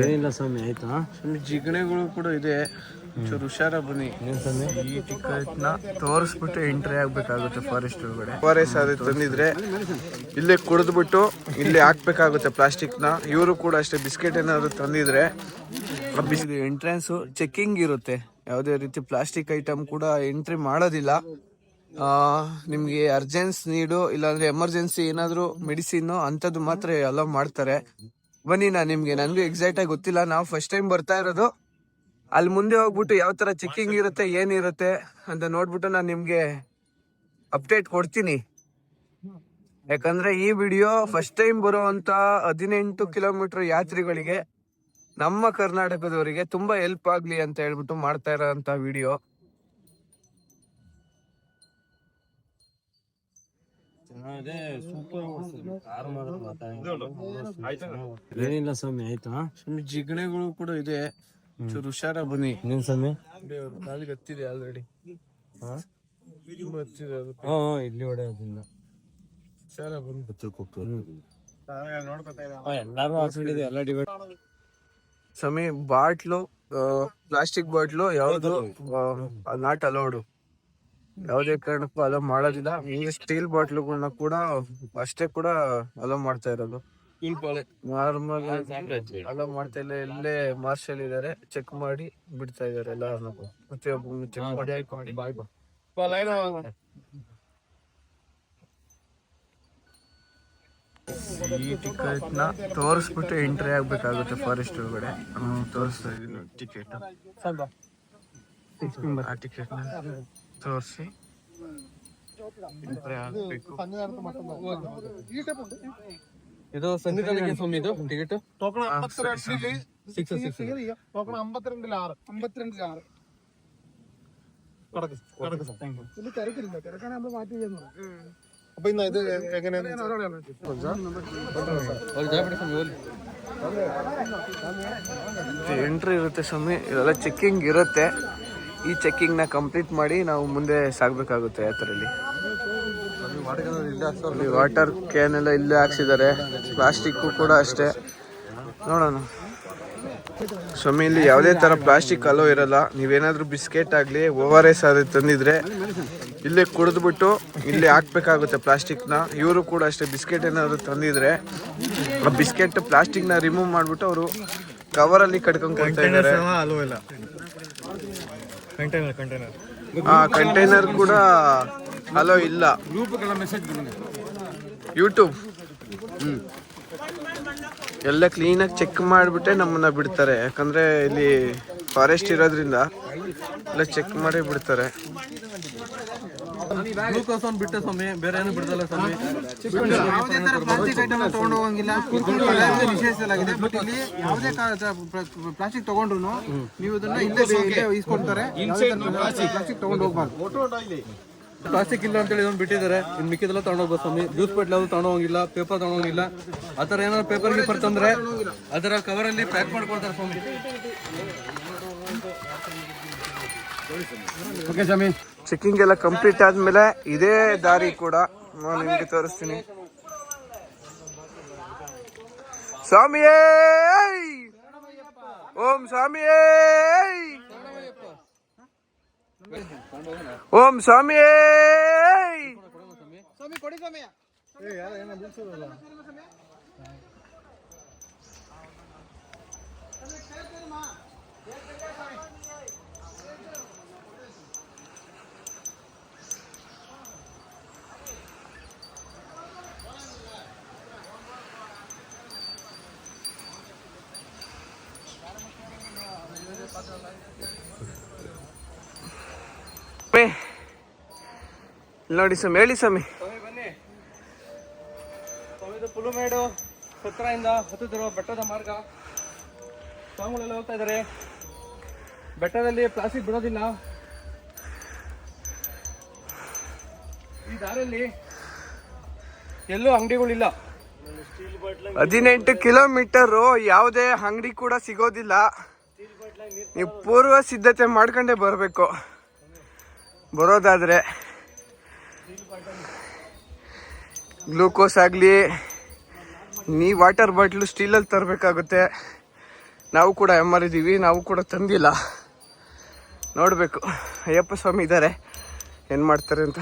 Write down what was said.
ಏನಿಲ್ಲ ಸ್ವಾಮಿ, ಆಯ್ತಾ ಸ್ವಾಮಿ? ಜಿಗಣೆಗಳು ಕೂಡ ಇದೆ, ಚೂರು ಹುಷಾರ ಬನ್ನಿ. ಈ ಟಿಕೆಟ್ನ ತೋರಿಸ್ಬಿಟ್ಟು ಎಂಟ್ರಿ ಆಗ್ಬೇಕಾಗುತ್ತೆ ಫಾರೆಸ್ಟ್ ಒಳಗಡೆ. ಫಾರೆಸ್ಟ್ ಅದೇ ತಂದಿದ್ರೆ ಇಲ್ಲೇ ಕುಡಿದ್ಬಿಟ್ಟು ಇಲ್ಲೇ ಹಾಕ್ಬೇಕಾಗುತ್ತೆ ಪ್ಲಾಸ್ಟಿಕ್ನ. ಇವರು ಕೂಡ ಅಷ್ಟೇ, ಬಿಸ್ಕೆಟ್ ಏನಾದ್ರು ತಂದಿದ್ರೆ ಎಂಟ್ರೆನ್ಸು ಚೆಕಿಂಗ್ ಇರುತ್ತೆ. ಯಾವುದೇ ರೀತಿ ಪ್ಲಾಸ್ಟಿಕ್ ಐಟಮ್ ಕೂಡ ಎಂಟ್ರಿ ಮಾಡೋದಿಲ್ಲ. ನಿಮ್ಗೆ ಅರ್ಜೆನ್ಸ್ ನೀಡು ಇಲ್ಲಾಂದ್ರೆ ಎಮರ್ಜೆನ್ಸಿ ಏನಾದ್ರು ಮೆಡಿಸಿನ್ ಅಂತದ್ದು ಮಾತ್ರ ಅಲೋ ಮಾಡ್ತಾರೆ. ಬನ್ನಿ, ನನಗೂ ಎಕ್ಸಾಕ್ಟ್ ಆಗಿ ಗೊತ್ತಿಲ್ಲ, ನಾವು ಫಸ್ಟ್ ಟೈಮ್ ಬರ್ತಾ ಇರೋದು. ಅಲ್ಲಿ ಮುಂದೆ ಹೋಗ್ಬಿಟ್ಟು ಯಾವ ತರ ಚೆಕಿಂಗ್ ಇರುತ್ತೆ ಏನಿರುತ್ತೆ ಅಂತ ನೋಡ್ಬಿಟ್ಟು ನಾನು ನಿಮ್ಗೆ ಅಪ್ಡೇಟ್ ಕೊಡ್ತೀನಿ. ಯಾಕಂದ್ರೆ ಈ ವಿಡಿಯೋ ಫಸ್ಟ್ ಟೈಮ್ ಬರುವಂತ 18 ಕಿಲೋಮೀಟರ್ ಯಾತ್ರಿಗಳಿಗೆ, ನಮ್ಮ ಕರ್ನಾಟಕದವರಿಗೆ ತುಂಬಾ ಹೆಲ್ಪ್ ಆಗ್ಲಿ ಅಂತ ಹೇಳ್ಬಿಟ್ಟು ಮಾಡ್ತಾ ಇರೋಂತ ವಿಡಿಯೋ. ಏನಿಲ್ಲ ಸ್ವಾಮಿ, ಆಯ್ತಾ ಸ್ವಾಮಿ? ಜಿಗಣೆಗಳು ಕೂಡ ಇದೆ, ಚೂರು ಹುಷಾರ ಬನ್ನಿ. ಇನ್ನೇನ್ ಸ್ವಾಮಿ? ಕಾಲಿಗೆ ಹತ್ತಿದೆ ಆಲ್ರೆಡಿ. ಇಲ್ಲಿ ಹೊಡೆಯೋದಿಲ್ಲ, ಹುಷಾರ ಬನ್ನಿ. ಎಲ್ಲಾರು ಹಾಕೊಂಡಿದೆ, ಎಲ್ಲ ಡಿವೈಡ್. ಸ್ವಾಮಿ, ಬಾಟ್ಲು, ಪ್ಲಾಸ್ಟಿಕ್ ಬಾಟ್ಲು ಯಾವ್ದು ನಾಟ್ ಅಲೌಡ್, ಯಾವುದೇ ಕಾರಣಕ್ಕೂ ಅಲೋ ಮಾಡೋದಿಲ್ಲ. ಸ್ಟೀಲ್ ಬಾಟ್ಲುಗಳನ್ನ ಕೂಡ ಅಷ್ಟೇ ಕೂಡ ಅಲೋ ಮಾಡ್ತಾ ಇರೋದು. ನಾರ್ಮಲ್ ಅಲೋ ಮಾಡ್ತಾ ಇಲ್ಲ. ಎಲ್ಲೇ ಮಾರ್ಷಲ್ ಇದಾರೆ, ಚೆಕ್ ಮಾಡಿ ಬಿಡ್ತಾ ಇದಾರೆ ಎಲ್ಲಾರನ್ನೂ. ಪ್ರತಿಯೊಬ್ಬರು ಚೆಕ್ ಮಾಡಿ. ಈ ಟಿಕೆಟ್ನ ತೋರಿಸ್ಬಿಟ್ಟು ಎಂಟ್ರಿ ಆಗ್ಬೇಕಾಗುತ್ತೆ ಫಾರೆಸ್ಟ್ ಒಳಗಡೆ. ತೋರಿಸ್ತಾ ಇದೀನಿ ಟಿಕೆಟ್. ಆ ಟಿಕೆಟ್ನ ತೋರಿಸಿ ಎಂಟ್ರಿ ಆಗ್ಬೇಕು. ಇದು ಸಂವಿಧಾನಕ್ಕೆ ಸ್ವಾಮಿ, ಇದು ಟಿಕೆಟ್ ടോക്കൺ 52 അപ്പൊ ഇന്ന് ഇത് എങ്ങനെയാണ് ಎಂಟ್ರಿ ಇರುತ್ತೆ ಸ್ವಾಮಿ, ಇದೆಲ್ಲ ಚೆಕಿಂಗ್ ಇರುತ್ತೆ. ಈ ಚೆಕಿಂಗ್ ನ ಕಂಪ್ಲೀಟ್ ಮಾಡಿ ನಾವು ಮುಂದೆ ಸಾಗ್ಬೇಕಾಗುತ್ತೆ ಯಾತ್ರೆಯಲ್ಲಿ. ವಾಟರ್ ಕ್ಯಾನ್ ಎಲ್ಲ ಇಲ್ಲೇ ಹಾಕ್ಸಿದ್ದಾರೆ, ಪ್ಲಾಸ್ಟಿಕ್ ಕೂಡ ಅಷ್ಟೇ. ನೋಡೋಣ ಸ್ವಾಮಿ, ಇಲ್ಲಿ ಯಾವುದೇ ತರ ಪ್ಲಾಸ್ಟಿಕ್ ಅಲೋ ಇರಲ್ಲ. ನೀವೇನಾದ್ರೂ ಬಿಸ್ಕೆಟ್ ಆಗ್ಲಿ ORS ಆದ್ರೆ ತಂದಿದ್ರೆ ಇಲ್ಲೇ ಕುಡಿದ್ಬಿಟ್ಟು ಇಲ್ಲೇ ಹಾಕ್ಬೇಕಾಗುತ್ತೆ ಪ್ಲಾಸ್ಟಿಕ್ನ. ಇವರು ಕೂಡ ಅಷ್ಟೇ, ಬಿಸ್ಕೆಟ್ ಏನಾದ್ರು ತಂದಿದ್ರೆ ಆ ಬಿಸ್ಕೆಟ್ ಪ್ಲಾಸ್ಟಿಕ್ ನ ರಿಮೂವ್ ಮಾಡ್ಬಿಟ್ಟು ಅವರು ಕವರ್ ಅಲ್ಲಿ ಕಟ್ಕೊಂಡ್ ಕೊಡ್ತಾ ಇದ್ದಾರೆ. ಕಂಟೈನರ್ ಕೂಡ ಅಲೋ ಇಲ್ಲ. ಯೂಟ್ಯೂಬ್ ಎಲ್ಲ ಕ್ಲೀನಾಗಿ ಚೆಕ್ ಮಾಡಿಬಿಟ್ಟೆ ನಮ್ಮನ್ನ ಬಿಡ್ತಾರೆ. ಯಾಕಂದ್ರೆ ಇಲ್ಲಿ ಫಾರೆಸ್ಟ್ ಇರೋದ್ರಿಂದ ಎಲ್ಲ ಚೆಕ್ ಮಾಡಿ ಬಿಡ್ತಾರೆ. ಗ್ಲೂಕೋಸ್ ಒಂದು ಬಿಟ್ಟೆ ಸ್ವಾಮಿ, ಬೇರೆ ಏನು ಬಿಡ್ದಲ್ಲ ಸ್ವಾಮಿ. ಯಾವುದೇ ತರ ಪ್ಲಾಸ್ಟಿಕ್ ಐಟಮ್ ತಗೊಂಡು ಹೋಗಂಗಿಲ್ಲ, ನಿಷೇಧಿಸಲಾಗಿದೆ. ಬಟ್ ಇಲ್ಲಿ ಯಾವುದೇ ಪ್ಲಾಸ್ಟಿಕ್ ತಗೊಂಡ್ರು ನೀವು ಇದನ್ನ ಇಲ್ಲೇ ಇಸ್ಕೊಡ್ತಾರೆ. ಪ್ಲಾಸ್ಟಿಕ್ ತಗೊಂಡು ಹೋಗ್ಬಾರ್ದು. ಪ್ಲಾಸ್ಟಿಕ್ ಇಲ್ಲ ಅಂತೇಳಿ ಇದೊಂದು ಬಿಟ್ಟಿದ್ದಾರೆ. ಇನ್ನು ಮಿಕ್ಕಿದೆಲ್ಲ ತಗೊಂಡೋಗ್ಬೋದು ಸ್ವಾಮಿ. ಜ್ಯೂಸ್ ಬಾಟ್ಲ್ ಯಾವುದು ತಗೊಂಡೋಗಿಲ್ಲ, ಪೇಪರ್ ತಗೊಂಡೋಗಿಲ್ಲ. ಆ ಥರ ಏನಾದ್ರು ಪೇಪರ್ ಗೀಪರ್ ತಂದ್ರೆ ಅದರ ಕವರಲ್ಲಿ ಪ್ಯಾಕ್ ಮಾಡ್ಕೊಳ್ತಾರೆ ಸ್ವಾಮಿ. ಓಕೆ ಸ್ವಾಮಿ, ಚೆಕಿಂಗ್ ಎಲ್ಲ ಕಂಪ್ಲೀಟ್ ಆದ್ಮೇಲೆ ಇದೇ ದಾರಿ ಕೂಡ ನಾನು ನಿಮಗೆ ತೋರಿಸ್ತೀನಿ. ಸ್ವಾಮಿಯೇ ಓಂ, ಸ್ವಾಮಿಯೇ ಓಂ, ಸ್ವಾಮಿಯೇ ಸ್ವಾಮಿ ಕೊಡಿ ಸ್ವಾಮಿ. ನೋಡಿ ಸ್ವಾಮಿ, ಹೇಳಿ ಸ್ವಾಮಿ. ಬನ್ನಿ ಸ್ವಾಮಿ, ಇದು ಪುಲುಮೇಡು ಸತ್ರದಿಂದ ಹತ್ತುತ್ತಿರುವ ಬೆಟ್ಟದ ಮಾರ್ಗ. ಸ್ವಾಮಿಗಳೆಲ್ಲ ಹೋಗ್ತಾ ಇದ್ದಾರೆ. ಬೆಟ್ಟದಲ್ಲಿ ಪ್ಲಾಸ್ಟಿಕ್ ಬಿಡೋದಿಲ್ಲ. ಈ ದಾರಿಯಲ್ಲಿ ಎಲ್ಲೂ ಅಂಗಡಿಗಳಿಲ್ಲ. 18 ಕಿಲೋಮೀಟರ್ ಯಾವುದೇ ಅಂಗಡಿ ಕೂಡ ಸಿಗೋದಿಲ್ಲ. ನೀವು ಪೂರ್ವ ಸಿದ್ಧತೆ ಮಾಡ್ಕೊಂಡೇ ಬರಬೇಕು. ಬರೋದಾದ್ರೆ ಗ್ಲೂಕೋಸ್ ಆಗಲಿ, ನೀ ವಾಟರ್ ಬಾಟ್ಲು ಸ್ಟೀಲಲ್ಲಿ ತರಬೇಕಾಗುತ್ತೆ. ನಾವು ಕೂಡ ಎಮ್ಮರಿದ್ದೀವಿ, ನಾವು ಕೂಡ ತಂದಿಲ್ಲ. ನೋಡಬೇಕು, ಅಯ್ಯಪ್ಪ ಸ್ವಾಮಿ ಇದ್ದಾರೆ, ಏನು ಮಾಡ್ತಾರೆ ಅಂತ.